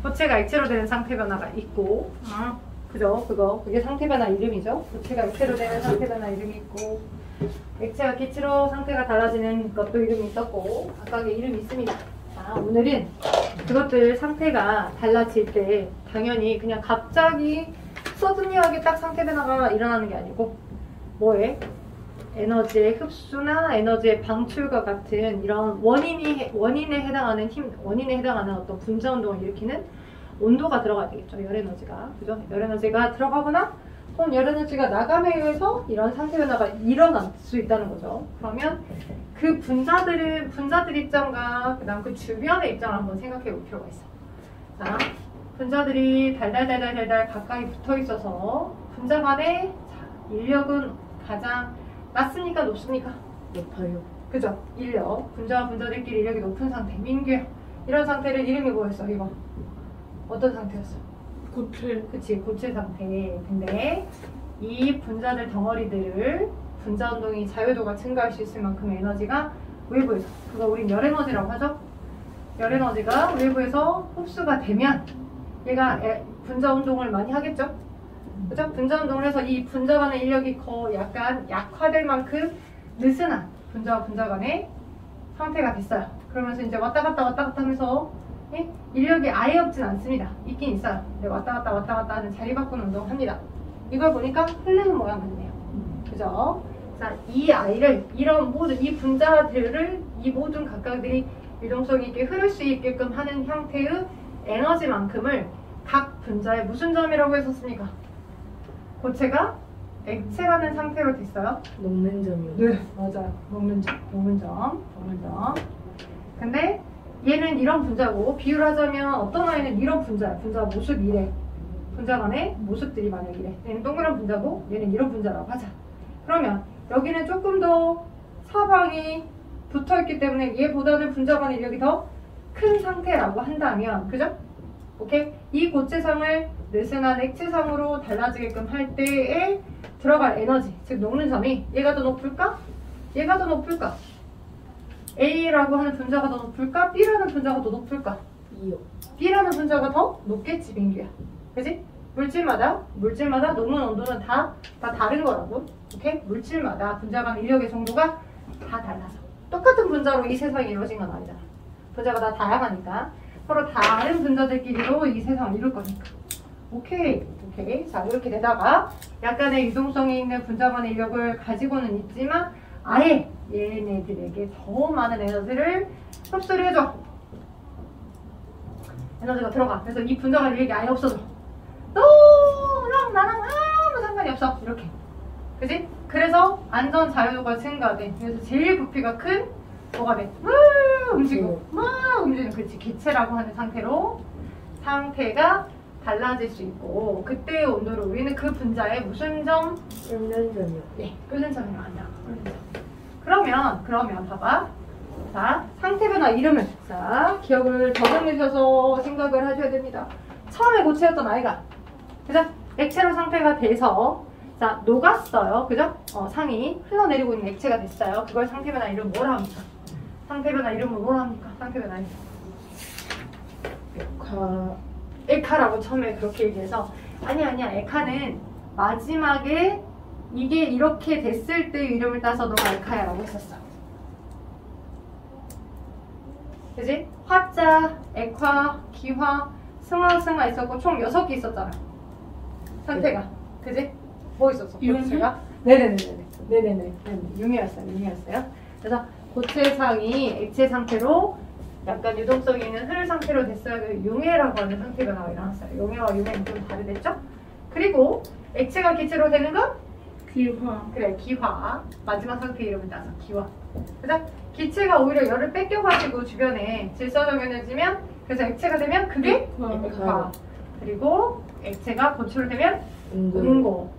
고체가 액체로 되는 상태 변화가 있고, 그죠? 그게 상태 변화 이름이죠. 고체가 액체로 되는 상태 변화 이름이 있고, 액체가 기체로 상태가 달라지는 것도 이름이 있었고, 각각의 이름이 있습니다. 자, 오늘은 그것들 상태가 달라질 때 당연히 그냥 갑자기 서든리하게 딱 상태 변화가 일어나는 게 아니고, 뭐에? 에너지의 흡수나 에너지의 방출과 같은 이런 원인에 해당하는 어떤 분자 운동을 일으키는 온도가 들어가야 되겠죠. 열 에너지가. 그죠? 열 에너지가 들어가거나 또는 열 에너지가 나감에 의해서 이런 상태 변화가 일어날 수 있다는 거죠. 그러면 그 분자들 입장과 그다음 그 주변의 입장을 한번 생각해 볼 필요가 있어. 자, 분자들이 달달달달달달 가까이 붙어 있어서 분자 간의 인력은 가장 낮습니까? 높습니까? 높아요. 그죠? 인력. 분자와 분자들끼리 인력이 높은 상태. 민규. 이런 상태를 이름이 뭐였어? 이거. 어떤 상태였어? 고체. 그치, 고체 상태. 근데 이 분자들 덩어리들을 분자 운동이 자유도가 증가할 수 있을 만큼의 에너지가 외부에서, 그거 우린 열 에너지라고 하죠? 열 에너지가 외부에서 흡수가 되면 얘가 분자 운동을 많이 하겠죠? 그죠? 분자 운동을 해서 이 분자 간의 인력이 약간 약화될 만큼 느슨한 분자와 분자 간의 상태가 됐어요. 그러면서 이제 왔다 갔다 하면서 인력이 아예 없진 않습니다. 있긴 있어요. 근데 왔다 갔다 하는 자리 바꾸는 운동을 합니다. 이걸 보니까 흐르는 모양 같네요. 그죠? 자, 이 아이를, 이 분자들을, 이 모든 각각들이 유동성 있게 흐를 수 있게끔 하는 형태의 에너지만큼을 각 분자의 무슨 점이라고 했었습니까? 고체가 액체라는 상태로 됐어요. 녹는 점이요. 네, 맞아요. 녹는 점. 근데 얘는 이런 분자고, 비유를 하자면 어떤 아이는 이런 분자야. 분자 모습 이래. 분자 간의 모습들이 만약 이래. 얘는 동그란 분자고 얘는 이런 분자라고 하자. 그러면 여기는 조금 더 사방이 붙어있기 때문에 얘보다는 분자 간의 인력이 더 큰 상태라고 한다면, 그죠? 오케이? 이 고체상을 느슨한 액체상으로 달라지게끔 할 때에 들어갈 에너지, 즉 녹는 점이 얘가 더 높을까? 얘가 더 높을까? A라고 하는 분자가 더 높을까? B라는 분자가 더 높을까? B요. B라는 분자가 더 높겠지, 민규야. 그지? 물질마다 녹는 온도는 다 다른 거라고. 오케이? 물질마다 분자 간 인력의 정도가 다 달라서. 똑같은 분자로 이 세상이 이루어진 건 아니잖아. 분자가 다 다양하니까. 서로 다른 분자들끼리도 이 세상을 이룰 거니까. 오케이. 자, 이렇게 되다가 약간의 유동성이 있는 분자 간의 인력을 가지고는 있지만 아예 얘네들에게 더 많은 에너지를 흡수를 해줘. 에너지가 들어가. 그래서 이 분자 간의 인력이 아예 없어져. 너랑 나랑 아무 상관이 없어. 이렇게. 그지? 그래서 안전 자유도가 증가돼. 그래서 제일 부피가 큰 뭐가 돼? 움직이고 막 움직이는, 그렇지, 기체라고 하는 상태가 달라질 수 있고, 그때의 온도를 우리는 그 분자의 무슨 점? 끓는 점이요. 네, 끓는 점이라고 한다. 끓는 점. 그러면 봐봐. 자, 상태 변화 이름을, 자, 기억을 더듬으셔서 생각을 하셔야 됩니다. 처음에 고체였던 아이가, 그죠? 액체로 상태가 돼서, 자, 녹았어요. 그죠? 상이 흘러내리고 있는 액체가 됐어요. 그걸 상태 변화 이름 뭐라 합니까? 상태 변화 이름은 뭐라 합니까? 상태 변화 이름. 에카라고 처음에 그렇게 얘기해서, 아니야. 에카는 마지막에 이게 이렇게 됐을 때 이름을 따서 너가 에카야 라고 했었어. 그지? 화자, 액화, 기화, 승화 있었고 총 6개 있었잖아. 상태가. 그지? 뭐 있었어? 고체가? 네네네. 융이었어요. 그래서 고체상이 액체 상태로 약간 유동성이 있는 흐를 상태로 됐어요. 그 융해라고 하는 상태 변화가 일어났어요. 용해와 융해는 좀 다르겠죠? 그리고 액체가 기체로 되는 건? 기화. 그래, 기화. 마지막 상태 이름을 따서 기화. 그래서 기체가 오히려 열을 뺏겨가지고 주변에 질서정연해지면, 그래서 액체가 되면 그게 액화. 그리고 액체가 고체로 되면 응고.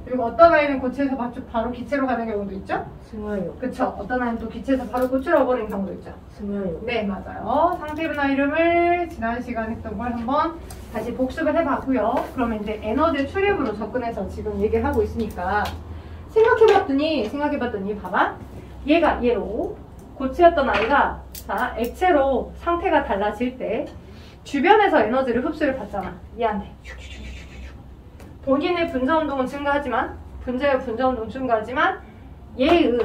그리고 어떤 아이는 고체에서 바로 기체로 가는 경우도 있죠? 승화요. 그쵸? 어떤 아이는 또 기체에서 바로 고체로 버리는 경우도 있죠? 승화요. 네, 맞아요. 상태 변화 이름을 지난 시간에 했던 걸 한번 다시 복습을 해봤고요. 그러면 이제 에너지 출입으로 접근해서 지금 얘기를 하고 있으니까 생각해봤더니 봐봐. 얘가 얘로 고체였던 아이가 자 액체로 상태가 달라질 때 주변에서 에너지를 흡수를 받잖아. 얘한테 본인의 분자 운동은 증가하지만 분자의 분자 운동 증가하지만 얘의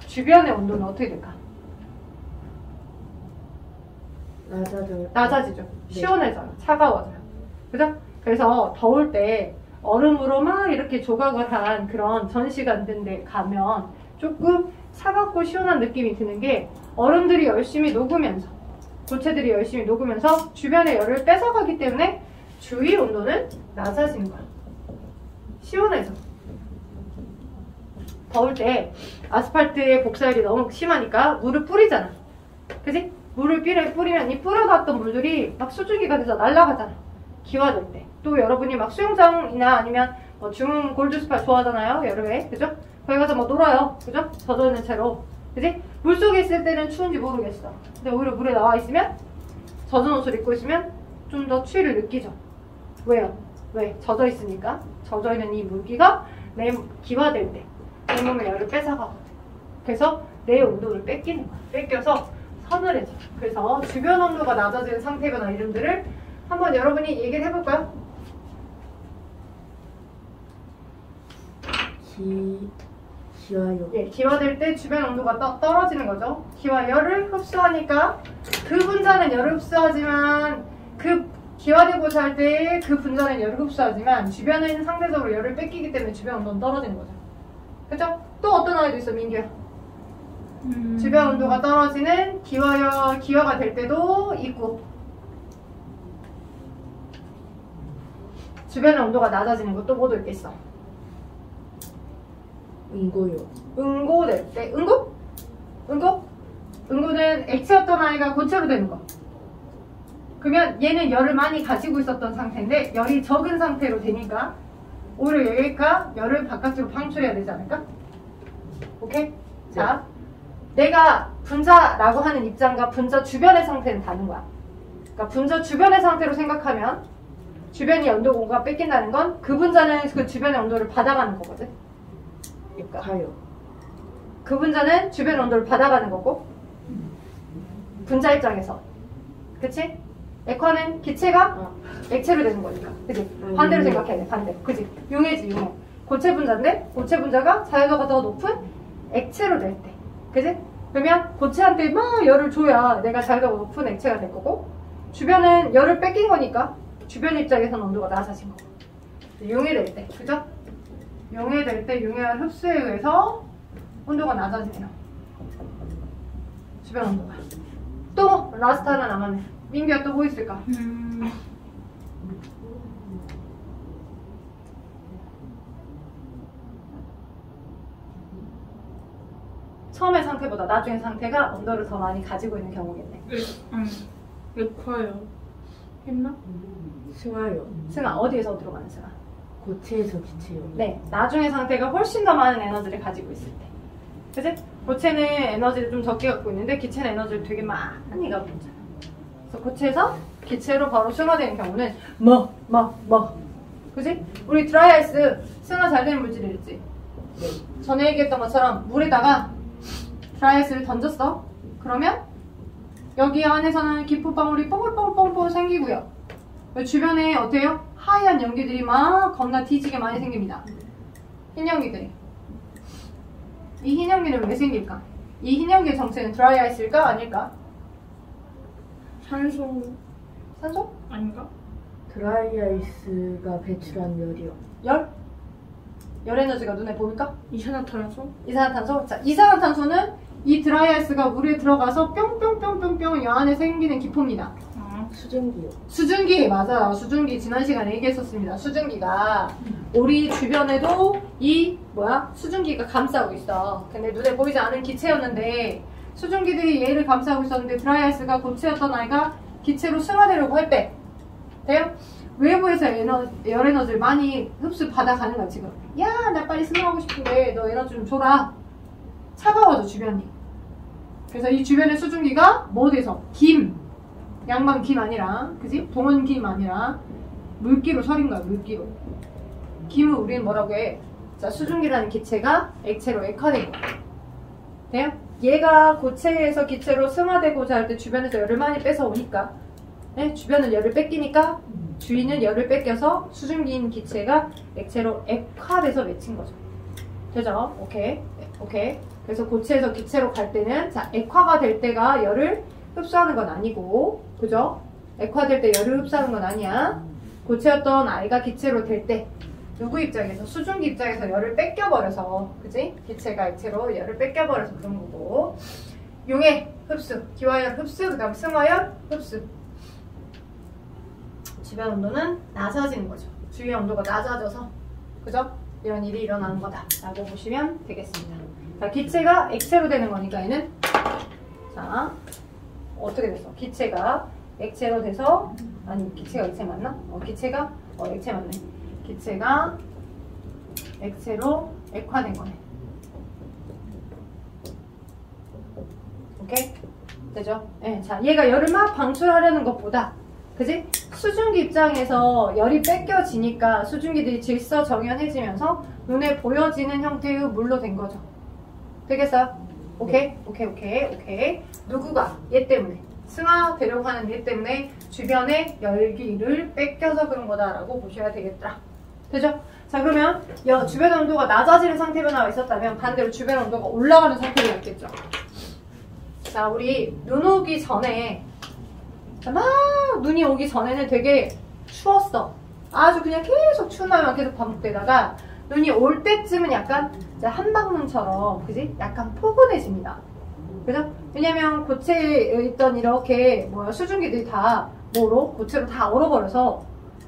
주변의 온도는 어떻게 될까? 낮아지죠. 시원해져요. 차가워져요. 그죠? 그래서 더울 때 얼음으로 막 이렇게 조각을 한 그런 전시관들에 가면 조금 차갑고 시원한 느낌이 드는 게 얼음들이 열심히 녹으면서 고체들이 열심히 녹으면서 주변의 열을 뺏어가기 때문에 주위 온도는 낮아지는 거야. 시원해져. 더울 때 아스팔트에 복사열이 너무 심하니까 물을 뿌리잖아. 그지? 물을 뿌리면 이 뿌려놨던 물들이 막 수증기가 돼서 날아가잖아. 기화될 때. 또 여러분이 막 수영장이나 아니면 뭐 중 골드스파 좋아하잖아요. 여름에. 그죠? 거기 가서 뭐 놀아요. 그죠? 젖어있는 채로. 그지? 물속에 있을 때는 추운지 모르겠어. 근데 오히려 물에 나와 있으면 젖은 옷을 입고 있으면 좀 더 추위를 느끼죠. 왜요? 왜? 젖어 있으니까. 젖어 있는 이 물기가 내 기화될 때 내 몸의 열을 뺏어가거든. 그래서 내 온도를 뺏기는 거야. 뺏겨서 서늘해져. 그래서 주변 온도가 낮아지는 상태 변화 이름들을 한번 여러분이 얘기를 해볼까요? 기와열. 예, 기화될 때 주변 온도가 떨어지는 거죠. 기와 열을 흡수하니까 그 분자는 열을 흡수하지만 그 기화되고자 할 때 그 분자는 열을 흡수하지만 주변에는 상대적으로 열을 뺏기기 때문에 주변 온도는 떨어지는 거죠. 그죠? 또 어떤 아이도 있어, 민규야? 주변 온도가 떨어지는 기화가 될 때도 있고 주변의 온도가 낮아지는 것도 모두 있겠어. 응고요. 응고될 때 응고? 응고는 액체였던 아이가 고체로 되는 거. 그러면 얘는 열을 많이 가지고 있었던 상태인데 열이 적은 상태로 되니까 오히려 얘가 열을 바깥으로 방출해야 되지 않을까? 오케이? 자, 내가 분자라고 하는 입장과 분자 주변의 상태는 다른 거야. 그러니까 분자 주변의 상태로 생각하면 주변이 온도 공급가 뺏긴다는 건 그 분자는 그 주변의 온도를 받아가는 거거든. 가요. 그 분자는 주변 온도를 받아가는 거고 분자 입장에서 그치? 액화는 기체가 액체로 되는 거니까 그치? 반대로 생각해야 돼. 반대로 그치? 용해지 용해. 고체 분자인데 고체 분자가 자유도가 더 높은 액체로 될 때 그치? 그러면 고체한테 막 열을 줘야 내가 자유도가 높은 액체가 될 거고 주변은 열을 뺏긴 거니까 주변 입장에서는 온도가 낮아진 거고 용해될 때 그죠? 용해될 때 용해한 흡수에 의해서 온도가 낮아지네요. 주변 온도가. 또 라스트 하나 남았네. 민규야 또 뭐 있을까? 처음의 상태보다 나중의 상태가 온도를 더 많이 가지고 있는 경우겠네. 액화요. 했나? 승화요. 승아 어디에서 어디로 가는 승아? 고체에서 기체요. 네, 나중의 상태가 훨씬 더 많은 에너지를 가지고 있을 때. 그치? 고체는 에너지를 좀 적게 갖고 있는데 기체는 에너지를 되게 많이 갖고 있잖아. 그래서 고체에서 기체로 바로 승화되는 경우는 그치? 우리 드라이아이스 승화 잘 되는 물질이 있지? 전에 얘기했던 것처럼 물에다가 드라이아이스를 던졌어. 그러면 여기 안에서는 기포방울이 뽀글뽀글 생기고요. 주변에 어때요? 하얀 연기들이 막 겁나 뒤지게 많이 생깁니다. 흰 연기들이. 이 흰 연기는 왜 생길까? 이 흰 연기의 정체는 드라이아이스일까? 아닐까? 산소. 산소? 아닌가? 드라이아이스가 배출한 열이요. 열? 열 에너지가 눈에 보일까? 이산화탄소? 이산화탄소? 자, 이산화탄소는 이 드라이아이스가 물에 들어가서 뿅뿅뿅뿅뿅 이 안에 생기는 기포입니다. 수증기요. 수증기 맞아요. 수증기 지난 시간에 얘기했었습니다. 수증기가 우리 주변에도 이 수증기가 감싸고 있어. 근데 눈에 보이지 않은 기체였는데 수증기들이 얘를 감싸고 있었는데 드라이아이스가 고체였던 아이가 기체로 승화되려고 할 때 돼요? 외부에서 열 에너지를 많이 흡수 받아가는 거야 지금. 야, 나 빨리 승화하고 싶은데 너 에너지 좀 줘라. 차가워져 주변이. 그래서 이 주변의 수증기가 뭐 돼서 양방 김 아니라, 그지? 동원 김 아니라 물기로 서린 거야, 물기로. 김을 우리는 뭐라고 해? 자, 수증기라는 기체가 액체로 액화된 거야. 돼요? 얘가 고체에서 기체로 승화되고자 할 때 주변에서 열을 많이 뺏어오니까, 네? 주변은 열을 뺏기니까 주위는 열을 뺏겨서 수증기인 기체가 액체로 액화돼서 맺힌 거죠. 되죠? 오케이. 오케이. 그래서 고체에서 기체로 갈 때는, 자, 액화가 될 때가 열을 흡수하는 건 아니고, 그죠? 액화될 때 열을 흡수하는 건 아니야. 고체였던 아이가 기체로 될 때, 누구 입장에서? 수증기 입장에서 열을 뺏겨버려서, 그지? 기체가 액체로 열을 뺏겨버려서 그런 거고. 용해, 흡수. 기화열, 흡수. 그 다음 승화열, 흡수. 주변 온도는 낮아지는 거죠. 주위 온도가 낮아져서, 그죠? 이런 일이 일어나는 거다 라고 보시면 되겠습니다. 자, 기체가 액체로 되는 거니까 얘는, 자, 어떻게 됐어? 기체가 액체로 돼서, 아니, 기체가 액체 맞나? 기체가, 액체 맞네. 기체가 액체로 액화된 거네. 오케이? 되죠? 네, 자, 얘가 열을 막 방출하려는 것보다, 그지? 수증기 입장에서 열이 뺏겨지니까 수증기들이 질서 정연해지면서 눈에 보여지는 형태의 물로 된 거죠. 되겠어요? 오케이? 오케이. 누구가? 얘 때문에. 승화되려고 하는 얘 때문에 주변의 열기를 뺏겨서 그런 거다라고 보셔야 되겠더라. 되죠? 자, 그러면 주변 온도가 낮아지는 상태 변화가 있었다면 반대로 주변 온도가 올라가는 상태 변화가 있겠죠. 자, 우리 눈 오기 전에, 막 눈이 오기 전에는 되게 추웠어. 아주 그냥 계속 추운 날만 계속 반복되다가 눈이 올 때쯤은 약간 한방눈처럼, 그지? 약간 포근해집니다. 그죠? 왜냐면 고체에 있던 이렇게 수증기들이 다 고체로 다 얼어버려서,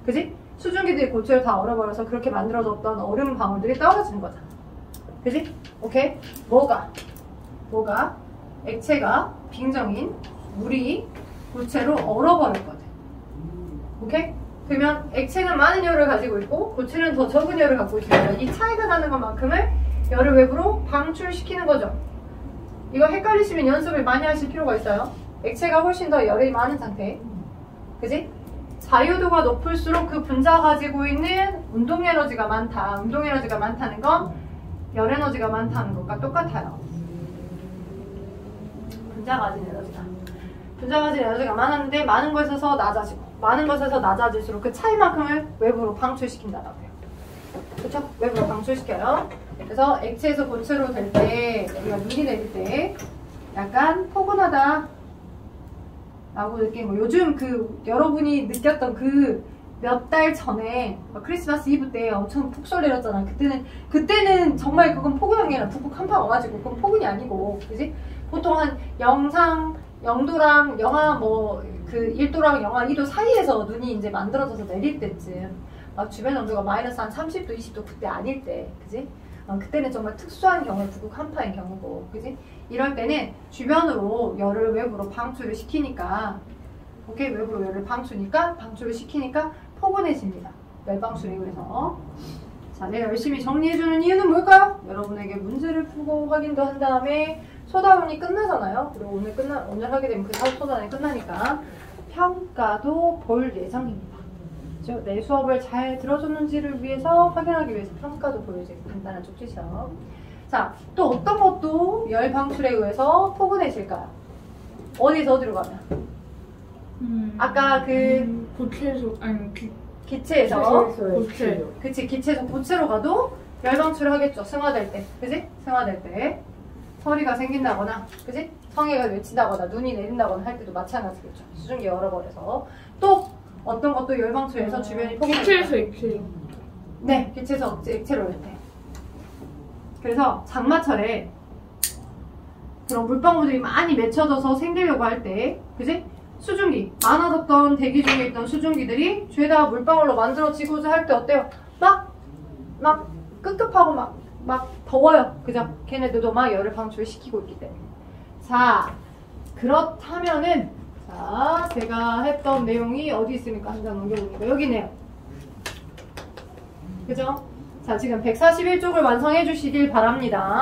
그지? 수증기들이 고체로 다 얼어버려서 그렇게 만들어졌던 얼음 방울들이 떨어지는 거잖아. 그지? 오케이? 뭐가? 액체가 빙정인 물이 고체로 얼어버렸거든. 오케이? 그러면 액체는 많은 열을 가지고 있고 고체는 더 적은 열을 갖고 있습니다. 이 차이가 나는 것만큼을 열을 외부로 방출시키는 거죠. 이거 헷갈리시면 연습을 많이 하실 필요가 있어요. 액체가 훨씬 더 열이 많은 상태. 그지? 자유도가 높을수록 그 분자 가지고 있는 운동 에너지가 많다. 운동 에너지가 많다는 건 열 에너지가 많다는 것과 똑같아요. 분자 가진 에너지가 많았는데 많은 것에서 낮아지고 많은 것에서 낮아질수록 그 차이만큼을 외부로 방출시킨다라고요. 그쵸? 외부로 방출시켜요. 그래서 액체에서 고체로 될 때, 우리가 눈이 내릴 때 약간 포근하다 라고 느낀 거. 요즘 여러분이 느꼈던 몇 달 전에 크리스마스 이브 때 엄청 폭설 내렸잖아. 그때는 정말 그건 포근한 게 아니라 북극 한파 와가지고 그건 포근이 아니고, 그지? 보통 한 영상 0도랑 영하 1도랑 영하 2도 사이에서 눈이 이제 만들어져서 내릴 때쯤 막 주변 온도가 마이너스 한 30도, 20도 그때 아닐 때, 그지? 그때는 정말 특수한 경우에 북극 한파인 경우고, 그지? 이럴 때는 주변으로 열을 외부로 방출을 시키니까, 오케이? 외부로 열을 방출을 시키니까 포근해집니다. 열방출이. 그래서 자, 내가 열심히 정리해주는 이유는 뭘까요? 여러분에게 문제를 풀고 확인도 한 다음에 소다운이 끝나잖아요. 그리고 오늘 하게 되면 그 소다운이 끝나니까 평가도 볼 예정입니다. 내 수업을 잘 들어줬는지를 위해서 확인하기 위해서 평가도 보여줘요. 간단한 쪽지 시험. 자, 또 어떤 것도 열 방출에 의해서 포근해질까요? 어디로 가면? 아까 고체에서, 아니, 기체에서. 고체. 그치, 기체에서 고체로 가도 열 방출을 하겠죠. 승화될 때. 그지? 승화될 때. 서리가 생긴다거나, 그지? 성에가 맺힌다거나, 눈이 내린다거나 할 때도 마찬가지겠죠. 수증기 얼어버려서. 또 어떤 것도 열 방출해서 주변이 포근해져요. 기체에서 액체요. 네, 기체에서 액체로 올 때. 그래서 장마철에 그런 물방울들이 많이 맺혀져서 생기려고 할 때, 그지? 수증기, 많아졌던 대기 중에 있던 수증기들이 죄다 물방울로 만들어지고자 할 때 어때요? 막 끄급하고 막 더워요. 그죠? 걔네들도 막 열을 방출시키고 있기 때문에. 자, 그렇다면은, 자, 제가 했던 내용이 어디 있습니까? 한 장 넘겨보니까 여기 있네요. 그죠? 자, 지금 141쪽을 완성해 주시길 바랍니다.